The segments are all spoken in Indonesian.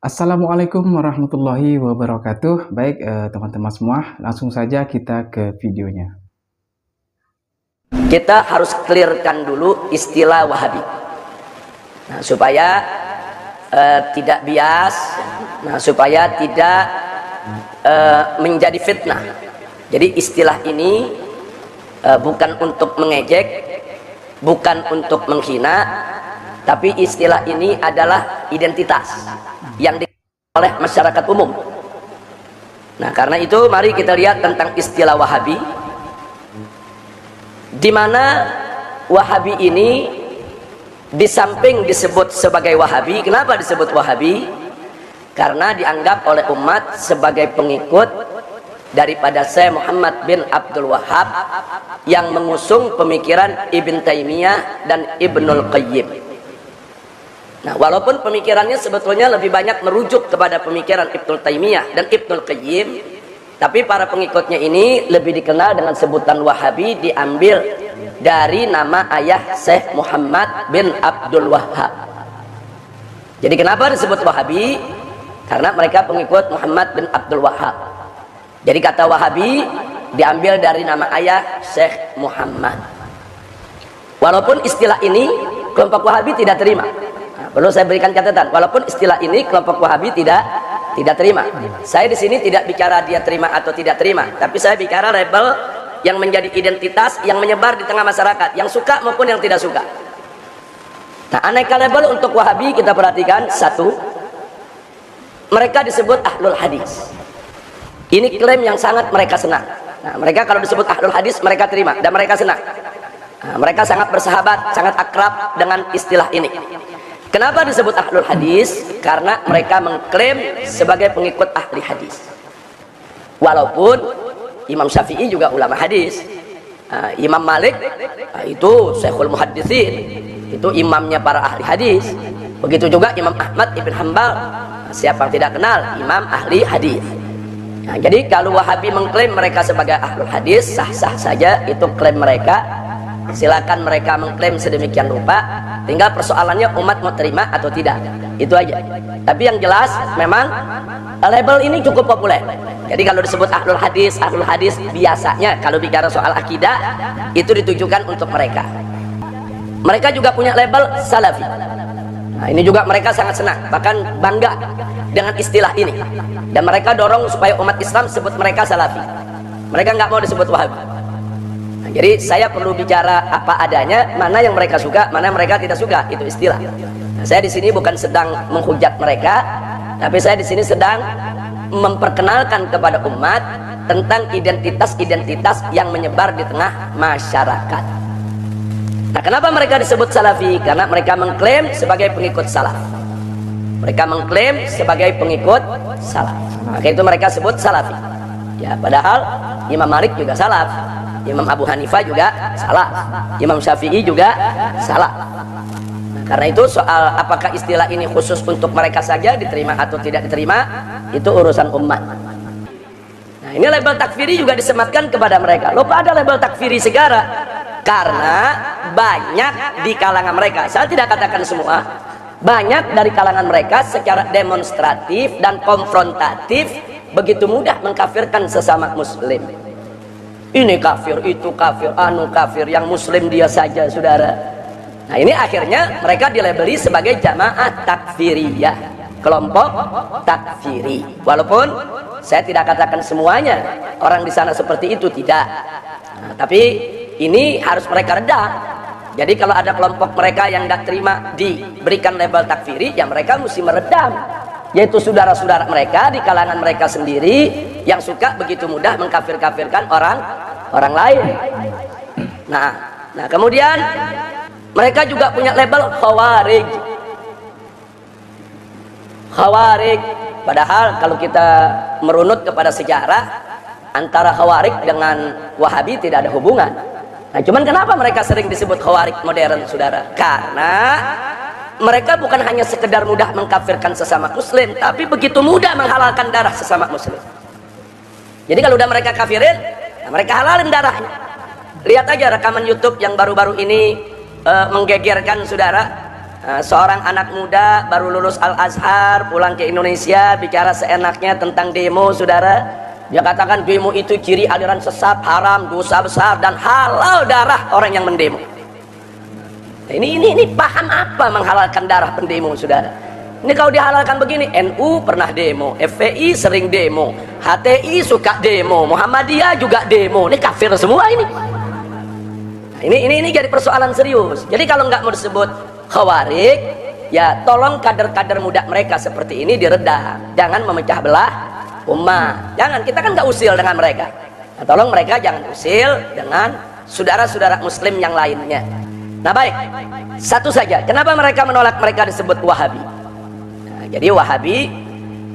Assalamualaikum warahmatullahi wabarakatuh. Baik, teman-teman semua, langsung saja kita ke videonya. Kita harus clearkan dulu istilah Wahabi. Nah, supaya tidak bias, supaya tidak menjadi fitnah. Jadi istilah ini bukan untuk mengejek, bukan untuk menghina, tapi istilah ini adalah identitas yang dikenal oleh masyarakat umum. Nah, karena itu mari kita lihat tentang istilah Wahabi, di mana Wahabi ini di samping disebut sebagai Wahabi. Kenapa disebut Wahabi? Karena dianggap oleh umat sebagai pengikut daripada Syekh Muhammad bin Abdul Wahhab yang mengusung pemikiran Ibn Taimiyah dan Ibnul Qayyim. Nah, walaupun pemikirannya sebetulnya lebih banyak merujuk kepada pemikiran Ibnu Taimiyah dan Ibnul Qayyim, tapi para pengikutnya ini lebih dikenal dengan sebutan Wahabi, diambil dari nama ayah Syekh Muhammad bin Abdul Wahhab. Jadi kenapa disebut Wahabi? Karena mereka pengikut Muhammad bin Abdul Wahhab. Jadi kata Wahabi diambil dari nama ayah Syekh Muhammad. Walaupun istilah ini kelompok Wahabi tidak terima. Perlu saya berikan catatan, walaupun istilah ini kelompok Wahabi tidak terima. Saya di sini tidak bicara dia terima atau tidak terima, tapi saya bicara label yang menjadi identitas yang menyebar di tengah masyarakat, yang suka maupun yang tidak suka. Nah, aneka label untuk Wahabi kita perhatikan. Satu, mereka disebut Ahlul Hadis. Ini klaim yang sangat mereka senang. Nah, mereka kalau disebut Ahlul Hadis mereka terima dan mereka senang. Nah, mereka sangat bersahabat, sangat akrab dengan istilah ini. Kenapa disebut Ahlul Hadis? Karena mereka mengklaim sebagai pengikut ahli hadis. Walaupun Imam Syafi'i juga ulama hadis, Imam Malik itu Syekhul Muhadditsin, itu imamnya para ahli hadis. Begitu juga Imam Ahmad Ibn Hanbal, siapa yang tidak kenal imam ahli hadis. Nah, jadi kalau Wahabi mengklaim mereka sebagai Ahlul Hadis, sah-sah saja itu klaim mereka. Silakan mereka mengklaim sedemikian rupa, tinggal persoalannya umat mau terima atau tidak, itu aja. Tapi yang jelas memang label ini cukup populer. Jadi kalau disebut Ahlul Hadis biasanya kalau bicara soal akidah itu ditujukan untuk mereka. Mereka juga punya label Salafi. Nah, ini juga mereka sangat senang, bahkan bangga dengan istilah ini, dan mereka dorong supaya umat Islam sebut mereka Salafi. Mereka nggak mau disebut Wahabi. Jadi saya perlu bicara apa adanya, mana yang mereka suka, mana yang mereka tidak suka, itu istilah. Nah, saya di sini bukan sedang menghujat mereka, tapi saya di sini sedang memperkenalkan kepada umat tentang identitas-identitas yang menyebar di tengah masyarakat. Nah, kenapa mereka disebut Salafi? Karena mereka mengklaim sebagai pengikut salaf. Mereka mengklaim sebagai pengikut salaf. Maka itu mereka sebut Salafi. Ya, padahal Imam Malik juga salaf. Imam Abu Hanifah juga salah, Imam Syafi'i juga salah. Nah, karena itu soal apakah istilah ini khusus untuk mereka saja diterima atau tidak diterima, itu urusan umat. Nah, ini label takfiri juga disematkan kepada mereka. Loh, ada label takfiri segala? Karena banyak di kalangan mereka, saya tidak katakan semua, banyak dari kalangan mereka secara demonstratif dan konfrontatif begitu mudah mengkafirkan sesama muslim. Ini kafir, itu kafir, anu kafir, yang muslim dia saja, saudara. Nah, ini akhirnya mereka dilabeli sebagai jamaah takfiriyah, kelompok takfiri. Walaupun saya tidak katakan semuanya orang di sana seperti itu, tidak. Nah, tapi ini harus mereka redam. Jadi kalau ada kelompok mereka yang tidak terima diberikan label takfiri, ya mereka mesti meredam, yaitu saudara-saudara mereka di kalangan mereka sendiri yang suka begitu mudah mengkafir-kafirkan orang lain. Nah, kemudian mereka juga punya label Khawarij. Khawarij, padahal kalau kita merunut kepada sejarah, antara Khawarij dengan Wahabi tidak ada hubungan. Nah, cuman kenapa mereka sering disebut Khawarij modern, saudara? Karena mereka bukan hanya sekedar mudah mengkafirkan sesama muslim, tapi begitu mudah menghalalkan darah sesama muslim. Jadi kalau udah mereka kafirin, nah mereka halalin darahnya. Lihat aja rekaman YouTube yang baru-baru ini menggegerkan saudara. seorang anak muda baru lulus Al-Azhar pulang ke Indonesia bicara seenaknya tentang demo, saudara. Dia katakan demo itu ciri aliran sesat, haram, dosa besar, dan halal darah orang yang mendemo. Ini paham apa menghalalkan darah pendemo, saudara? Ini kalau dihalalkan begini, NU pernah demo, FPI sering demo, HTI suka demo, Muhammadiyah juga demo. Ini kafir semua ini. Ini jadi persoalan serius. Jadi kalau nggak mau disebut Khawarij, ya tolong kader-kader muda mereka seperti ini diredam. Jangan memecah belah umat. Jangan, kita kan nggak usil dengan mereka. Nah, tolong mereka jangan usil dengan saudara-saudara muslim yang lainnya. Nah baik, satu saja. Kenapa mereka menolak mereka disebut Wahabi? Nah, jadi Wahabi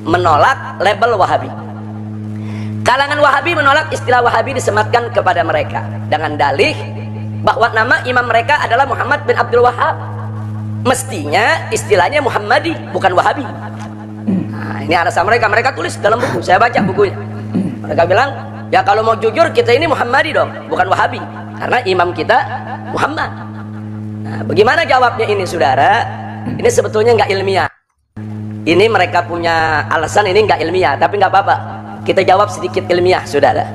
menolak label Wahabi. Kalangan Wahabi menolak istilah Wahabi disematkan kepada mereka dengan dalih bahwa nama imam mereka adalah Muhammad bin Abdul Wahab. Mestinya istilahnya Muhammadi, bukan Wahabi. Nah, ini alasan mereka tulis dalam buku, saya baca bukunya. Mereka bilang, ya kalau mau jujur kita ini Muhammadi dong, bukan Wahabi, karena imam kita Muhammad. Nah, bagaimana jawabnya ini, saudara? Ini sebetulnya nggak ilmiah. Ini mereka punya alasan, ini nggak ilmiah, tapi nggak apa-apa. Kita jawab sedikit ilmiah, saudara.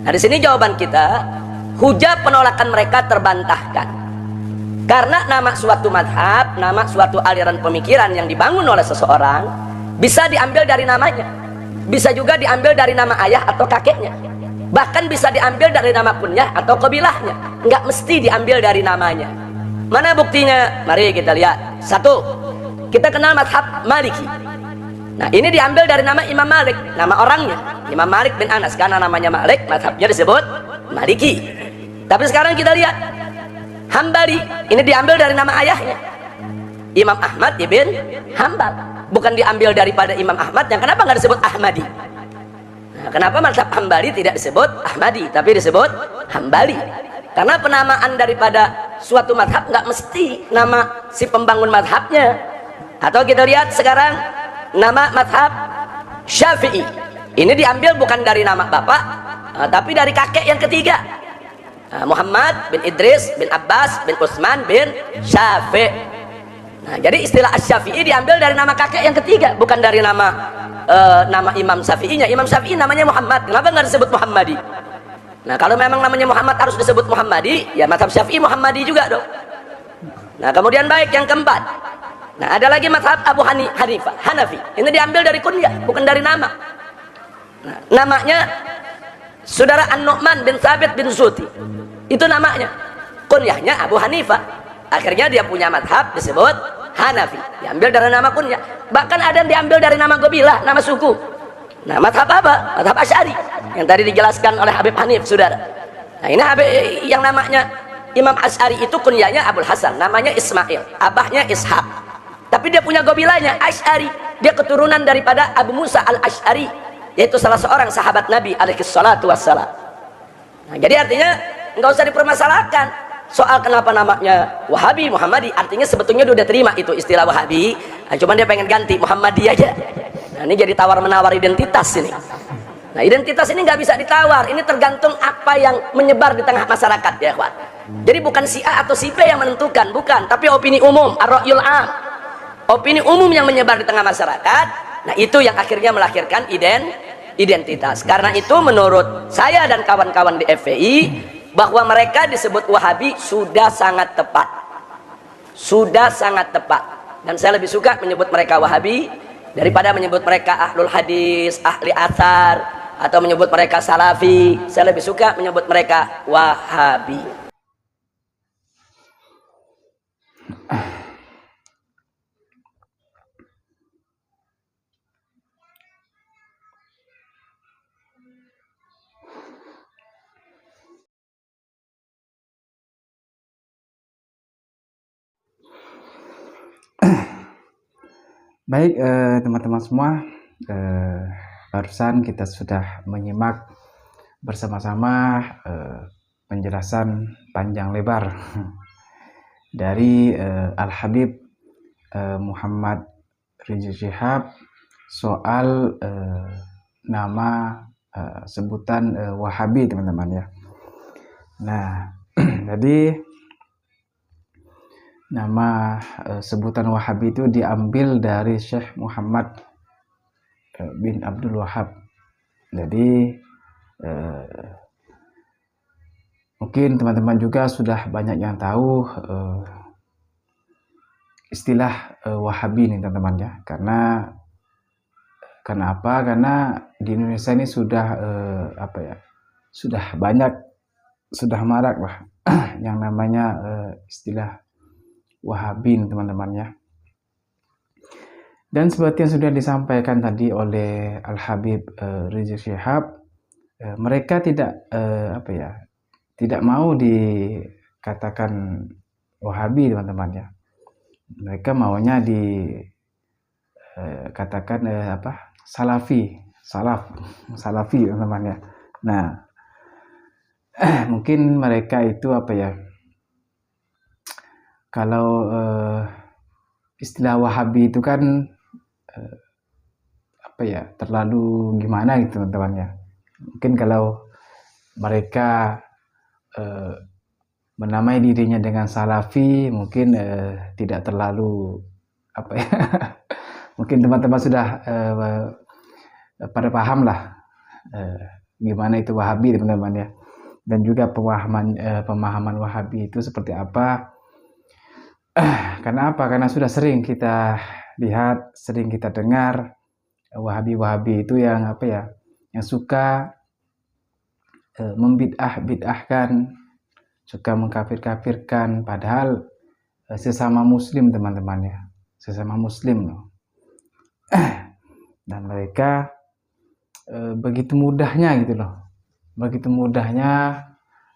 Nah, di sini jawaban kita, hujah penolakan mereka terbantahkan. Karena nama suatu madhab, nama suatu aliran pemikiran yang dibangun oleh seseorang bisa diambil dari namanya, bisa juga diambil dari nama ayah atau kakeknya, bahkan bisa diambil dari nama kunyah atau kabilahnya. Nggak mesti diambil dari namanya. Mana buktinya? Mari kita lihat. Satu, kita kenal madhab Maliki. Nah, ini diambil dari nama Imam Malik, nama orangnya Imam Malik bin Anas. Karena namanya Malik, madhabnya disebut Maliki. Tapi sekarang kita lihat Hambali, ini diambil dari nama ayahnya Imam Ahmad ibn Hambal, bukan diambil daripada Imam Ahmad. Yang kenapa nggak disebut Ahmadi? Nah, kenapa mazhab Hambali tidak disebut Ahmadi tapi disebut Hambali? Karena penamaan daripada suatu mazhab nggak mesti nama si pembangun mazhabnya. Atau kita lihat sekarang nama mazhab Syafi'i, ini diambil bukan dari nama bapak tapi dari kakek yang ketiga, Muhammad bin Idris bin Abbas bin Utsman bin Syafi'. Nah, jadi istilah Asy-Syafi'i diambil dari nama kakek yang ketiga, bukan dari nama Imam Syafi'inya. Imam Syafi'i namanya Muhammad, kenapa nggak disebut Muhammadi? Nah, kalau memang namanya Muhammad harus disebut Muhammadi, ya mazhab Syafi'i Muhammadi juga dong. Nah, kemudian baik yang keempat. Nah, ada lagi mazhab Abu Hanifah, Hanafi. Ini diambil dari kunyah, bukan dari nama. Nah, namanya Saudara An-Nu'man bin Thabit bin Zuti, itu namanya. Kunyahnya Abu Hanifah. Akhirnya dia punya madhab disebut Hanafi, diambil dari nama kunyah. Bahkan ada yang diambil dari nama gobilah, nama suku. Nah, madhab apa? Madhab Asy'ari yang tadi dijelaskan oleh Habib Hanif, saudara. Nah, ini Habib yang namanya Imam Asy'ari itu kunyahnya Abul Hasan, namanya Ismail, abahnya Ishaq. Tapi dia punya gobilahnya Asy'ari. Dia keturunan daripada Abu Musa al-Asy'ari, yaitu salah seorang sahabat Nabi alaihi salatu wassalam. Nah, jadi artinya nggak usah dipermasalahkan soal kenapa namanya Wahabi, Muhammadi. Artinya sebetulnya dia udah terima itu istilah Wahabi, nah, cuman dia pengen ganti Muhammadi aja. Nah, ini jadi tawar-menawar identitas ini. Nah, identitas ini nggak bisa ditawar, ini tergantung apa yang menyebar di tengah masyarakat, ya kawan. Jadi bukan si A atau si B yang menentukan, bukan, tapi opini umum, ar-ra'yul 'am. Opini umum yang menyebar di tengah masyarakat, nah itu yang akhirnya melahirkan identitas. Karena itu menurut saya dan kawan-kawan di FPI, bahwa mereka disebut Wahabi sudah sangat tepat. Sudah sangat tepat. Dan saya lebih suka menyebut mereka Wahabi daripada menyebut mereka Ahlul Hadis, Ahli Athar, atau menyebut mereka Salafi. Saya lebih suka menyebut mereka Wahabi. Baik, teman-teman semua, barusan kita sudah menyimak bersama-sama penjelasan panjang lebar dari Al-Habib Muhammad Rizik Syihab soal nama sebutan Wahabi, teman-teman ya. Nah, jadi Nama sebutan Wahabi itu diambil dari Syekh Muhammad bin Abdul Wahab. Jadi mungkin teman-teman juga sudah banyak yang tahu istilah Wahabi nih teman-teman ya. Karena apa? Karena di Indonesia ini sudah sudah banyak, sudah marak lah yang namanya istilah Wahabi nih teman-teman ya. Dan seperti yang sudah disampaikan tadi oleh Al-Habib Rizik Syihab, mereka tidak tidak mau dikatakan Wahabi teman-teman ya. Mereka maunya dikatakan Salafi teman-teman ya. Nah, mungkin mereka itu kalau istilah Wahabi itu kan terlalu gimana gitu teman-teman ya. Mungkin kalau mereka menamai dirinya dengan Salafi mungkin tidak terlalu mungkin teman-teman sudah pada paham lah gimana itu Wahabi teman-teman ya, dan juga pemahaman Wahabi itu seperti apa. Karena apa? Karena sudah sering kita lihat, sering kita dengar Wahabi itu yang yang suka membid'ahkan, suka mengkafir-kafirkan, padahal sesama muslim teman-teman ya, sesama muslim loh. Dan mereka begitu mudahnya gitu loh, begitu mudahnya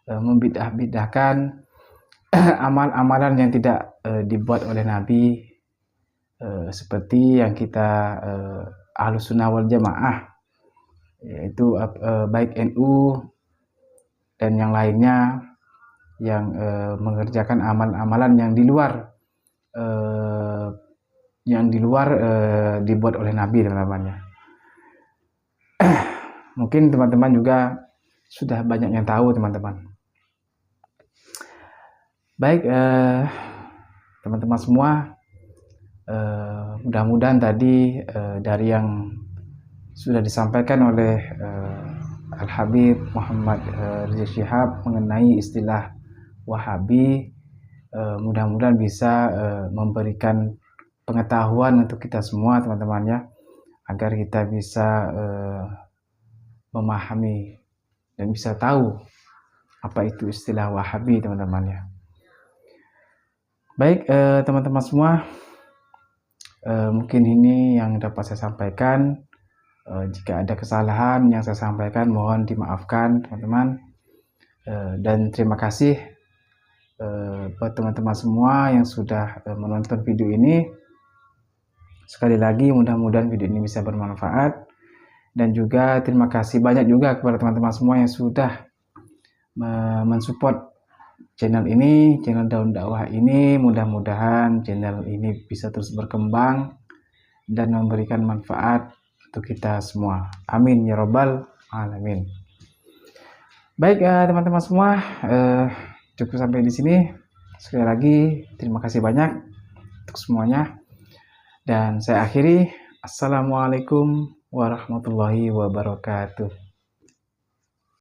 membid'ahkan amal-amalan yang tidak dibuat oleh Nabi, seperti yang kita Ahlus Sunnah wal Jamaah, yaitu baik NU dan yang lainnya yang mengerjakan amal-amalan yang di luar dibuat oleh Nabi teman-teman. Mungkin teman-teman juga sudah banyak yang tahu teman-teman. Baik teman-teman semua, mudah-mudahan tadi dari yang sudah disampaikan oleh Al-Habib Muhammad Rizik Syihab mengenai istilah Wahabi, mudah-mudahan bisa memberikan pengetahuan untuk kita semua teman-teman ya, agar kita bisa memahami dan bisa tahu apa itu istilah Wahabi teman-teman ya. Baik teman-teman semua, mungkin ini yang dapat saya sampaikan. Jika ada kesalahan yang saya sampaikan mohon dimaafkan teman-teman, dan terima kasih buat teman-teman semua yang sudah menonton video ini. Sekali lagi mudah-mudahan video ini bisa bermanfaat, dan juga terima kasih banyak juga kepada teman-teman semua yang sudah mensupport channel ini, channel Daun Dakwah ini. Mudah-mudahan channel ini bisa terus berkembang dan memberikan manfaat untuk kita semua. Amin ya robbal alamin. Baik teman-teman semua, cukup sampai di sini. Sekali lagi terima kasih banyak untuk semuanya, dan saya akhiri. Assalamualaikum warahmatullahi wabarakatuh.